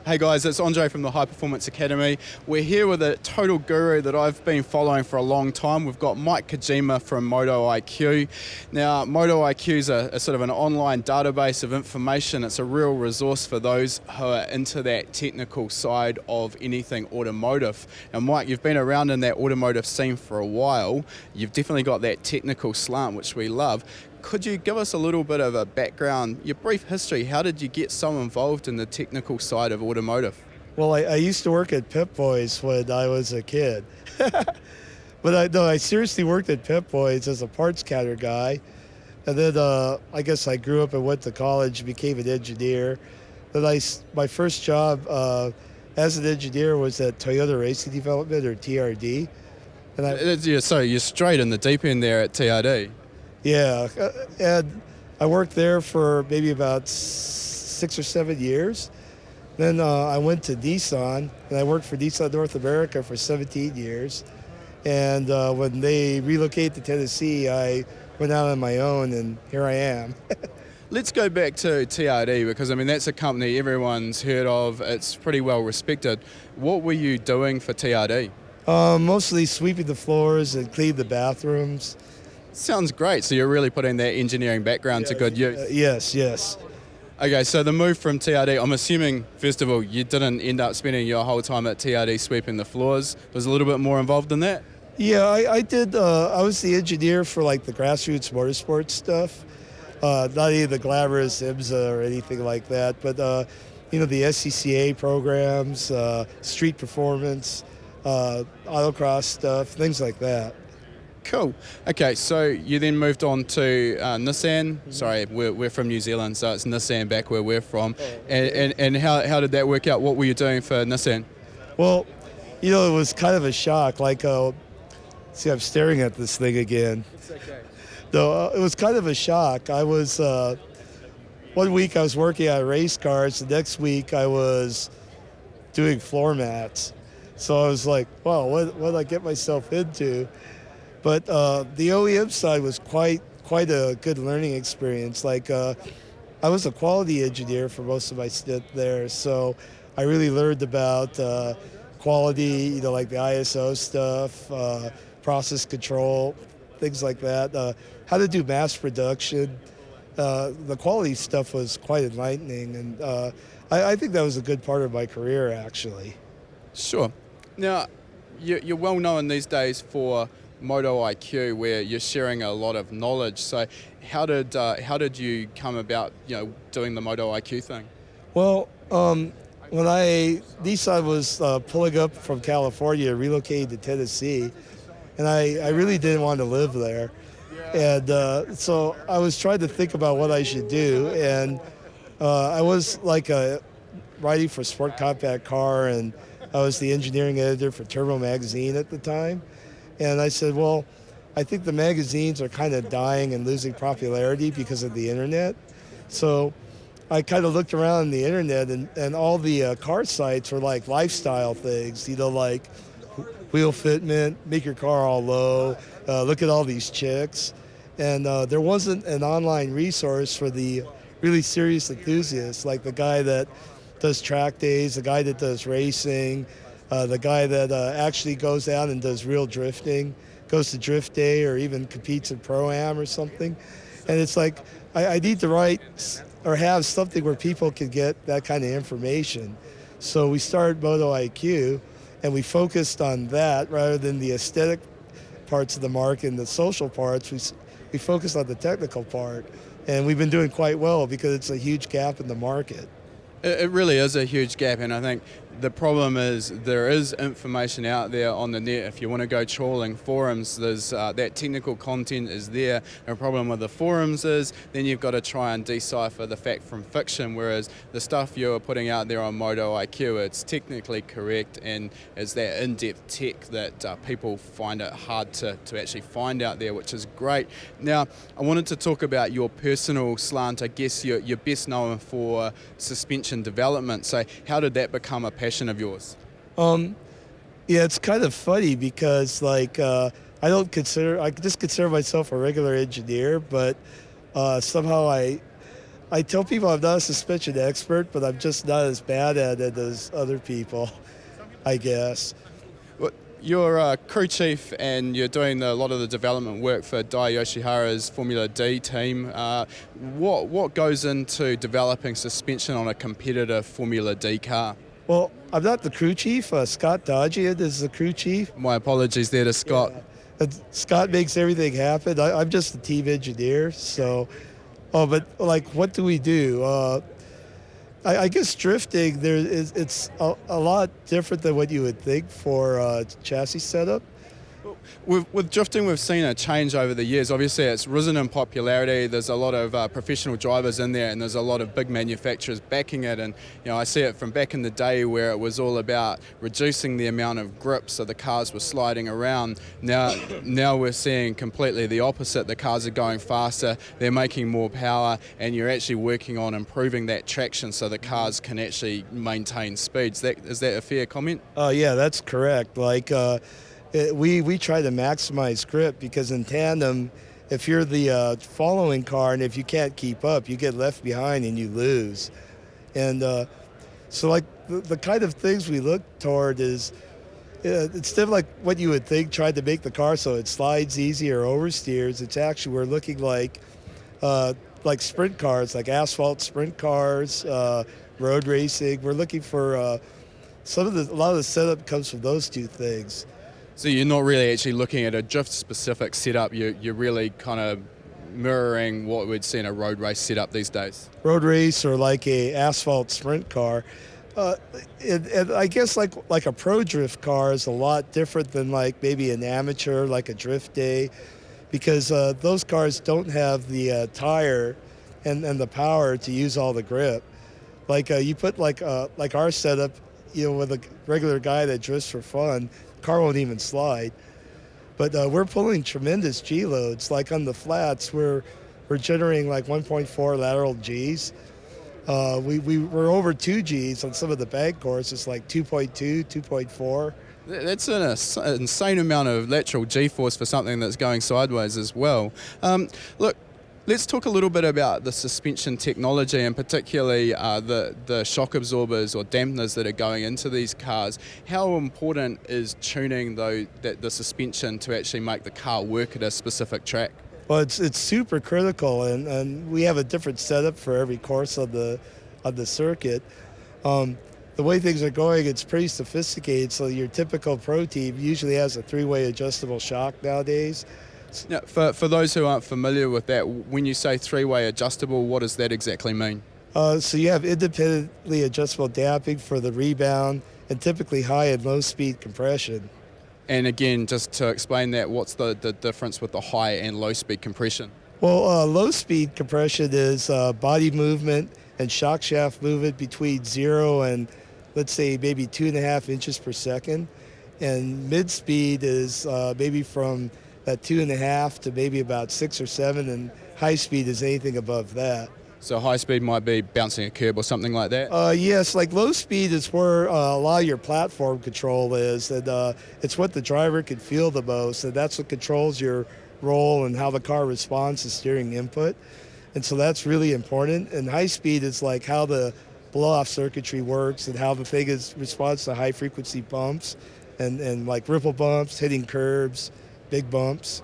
Hey guys, it's Andre from the High Performance Academy. We're here with a total guru that I've been following for a long time. We've got Mike Kojima from Moto IQ. Now, Moto IQ is a sort of an online database of information. It's a real resource for those who are into that technical side of anything automotive. Now, Mike, you've been around in that automotive scene for a while. You've definitely got that technical slant, which we love. Could you give us a little bit of a background, your brief history? How did you get so involved in the technical side of automotive? Well, I used to work at Pep Boys when I was a kid. But I seriously worked at Pep Boys as a parts counter guy. And then I guess I grew up and went to college, became an engineer. Then my first job as an engineer was at Toyota Racing Development, or TRD. And So you're straight in the deep end there at TRD. Yeah, and I worked there for maybe about 6 or 7 years. Then I went to Nissan, and I worked for Nissan North America for 17 years. And when they relocated to Tennessee, I went out on my own, and here I am. Let's go back to TRD, because I mean that's a company everyone's heard of. It's pretty well respected. What were you doing for TRD? Mostly sweeping the floors and cleaning the bathrooms. Sounds great. So you're really putting that engineering background to good use. Yes. Okay, so the move from TRD, I'm assuming, first of all, you didn't end up spending your whole time at TRD sweeping the floors. Was a little bit more involved in that? Yeah, I did. I was the engineer for like the grassroots motorsport stuff. Not any of the glamorous IMSA or anything like that, but the SCCA programs, street performance, autocross stuff, things like that. Cool. Okay, so you then moved on to Nissan. Sorry, we're from New Zealand, so it's Nissan back where we're from. And how did that work out? What were you doing for Nissan? Well, it was kind of a shock. Like, see, I'm staring at this thing again. It's okay. No, it was kind of a shock. I was, 1 week I was working on race cars. The next week I was doing floor mats. So I was like, wow, what did I get myself into? But the OEM side was quite a good learning experience. Like I was a quality engineer for most of my stint there, so I really learned about quality, like the ISO stuff, process control, things like that, how to do mass production. The quality stuff was quite enlightening, and I think that was a good part of my career, actually. Sure. Now, you're well known these days for Moto IQ, where you're sharing a lot of knowledge. So how did you come about doing the Moto IQ thing? Well, when Nissan was pulling up from California, relocated to Tennessee, and I really didn't want to live there. And so I was trying to think about what I should do, and I was like writing for Sport Compact Car, and I was the engineering editor for Turbo Magazine at the time. And I said, well, I think the magazines are kind of dying and losing popularity because of the internet. So I kind of looked around on the internet, and all the car sites were like lifestyle things, like wheel fitment, make your car all low, look at all these chicks. And there wasn't an online resource for the really serious enthusiasts, like the guy that does track days, the guy that does racing, the guy that actually goes out and does real drifting, goes to drift day or even competes in Pro-Am or something. And it's like, I need to write or have something where people can get that kind of information. So we started Moto IQ, and we focused on that rather than the aesthetic parts of the market and the social parts. We focused on the technical part, and we've been doing quite well because it's a huge gap in the market. It really is a huge gap, and I think the problem is there is information out there on the net. If you want to go trawling forums, there's that technical content is there. And the problem with the forums is then you've got to try and decipher the fact from fiction, whereas the stuff you're putting out there on Moto IQ, it's technically correct, and it's that in-depth tech that people find it hard to actually find out there, which is great. Now, I wanted to talk about your personal slant. I guess you're best known for suspension development. So how did that become a passion of yours? Yeah, it's kind of funny because I just consider myself a regular engineer, but somehow I I tell people I'm not a suspension expert, but I'm just not as bad at it as other people, I guess. Well, you're a crew chief and you're doing a lot of the development work for Dai Yoshihara's Formula D team. What goes into developing suspension on a competitive Formula D car? Well, I'm not the crew chief. Scott Dodgian is the crew chief. My apologies there to Scott. Yeah. And Scott makes everything happen. I'm just the team engineer. So, but like, what do we do? I guess drifting it's a lot different than what you would think for chassis setup. With drifting, we've seen a change over the years. Obviously, it's risen in popularity. There's a lot of professional drivers in there, and there's a lot of big manufacturers backing it. And I see it from back in the day where it was all about reducing the amount of grip, so the cars were sliding around. Now we're seeing completely the opposite. The cars are going faster, they're making more power, and you're actually working on improving that traction so the cars can actually maintain speeds. Is that a fair comment? Yeah, that's correct. Like. We try to maximize grip because in tandem, if you're the following car and if you can't keep up, you get left behind and you lose. And so like the kind of things we look toward is instead of like what you would think, trying to make the car so it slides easy or oversteers, it's actually we're looking like sprint cars, like asphalt sprint cars, road racing. We're looking for a lot of the setup comes from those two things. So you're not really actually looking at a drift-specific setup. You're really kind of mirroring what we'd see in a road race setup these days. Road race or like a asphalt sprint car. And I guess like a pro drift car is a lot different than like maybe an amateur, like a drift day, because those cars don't have the tire and the power to use all the grip. Like you put like our setup, with a regular guy that drifts for fun, car won't even slide. But we're pulling tremendous G loads. Like on the flats, we're generating like 1.4 lateral Gs. We're over 2 Gs on some of the bank courses, like 2.2, 2.4. That's an insane amount of lateral G-force for something that's going sideways as well. Look, let's talk a little bit about the suspension technology and particularly the shock absorbers or dampeners that are going into these cars. How important is tuning the suspension to actually make the car work at a specific track? Well, it's super critical, and we have a different setup for every course of the circuit. The way things are going, it's pretty sophisticated. So your typical pro team usually has a 3-way adjustable shock nowadays. Now, for those who aren't familiar with that, when you say 3-way adjustable, what does that exactly mean? So you have independently adjustable damping for the rebound and typically high and low speed compression. And again, just to explain that, what's the difference with the high and low speed compression? Well, low speed compression is body movement and shock shaft movement between 0 and let's say maybe 2.5 inches per second. And mid speed is maybe from that 2.5 to maybe about 6 or 7, and high speed is anything above that. So high speed might be bouncing a curb or something like that? Yes, like low speed is where a lot of your platform control is, and it's what the driver can feel the most, and that's what controls your roll and how the car responds to steering input. And so that's really important. And high speed is like how the blow-off circuitry works and how the thing responds to high frequency bumps and like ripple bumps, hitting curbs, big bumps.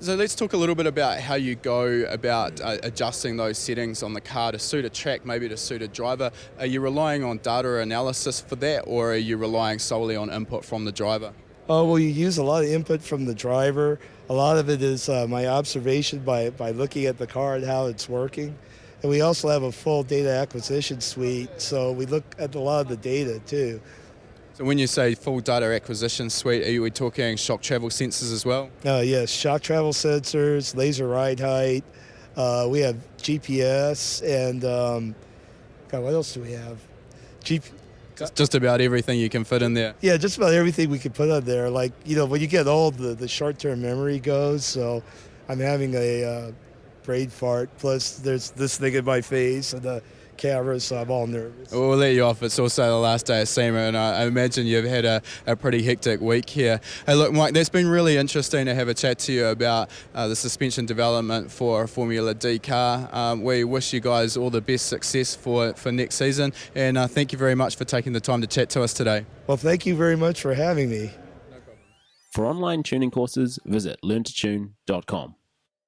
So let's talk a little bit about how you go about adjusting those settings on the car to suit a track, maybe to suit a driver. Are you relying on data analysis for that, or are you relying solely on input from the driver? Well, you use a lot of input from the driver. A lot of it is my observation by looking at the car and how it's working. And we also have a full data acquisition suite, so we look at a lot of the data too. So when you say full data acquisition suite, are we talking shock travel sensors as well? Yes, shock travel sensors, laser ride height. We have GPS and, what else do we have? Just about everything you can fit in there. Yeah, just about everything we can put on there. Like, when you get old, the short-term memory goes. So I'm having a brain fart. Plus, there's this thing in my face, and cameras, so I'm all nervous. We'll let you off. It's also the last day of SEMA, and I imagine you've had a pretty hectic week here. Hey, look, Mike, that's been really interesting to have a chat to you about the suspension development for a Formula D car. We wish you guys all the best success for next season, and thank you very much for taking the time to chat to us today. Well, thank you very much for having me. For online tuning courses, visit learntotune.com.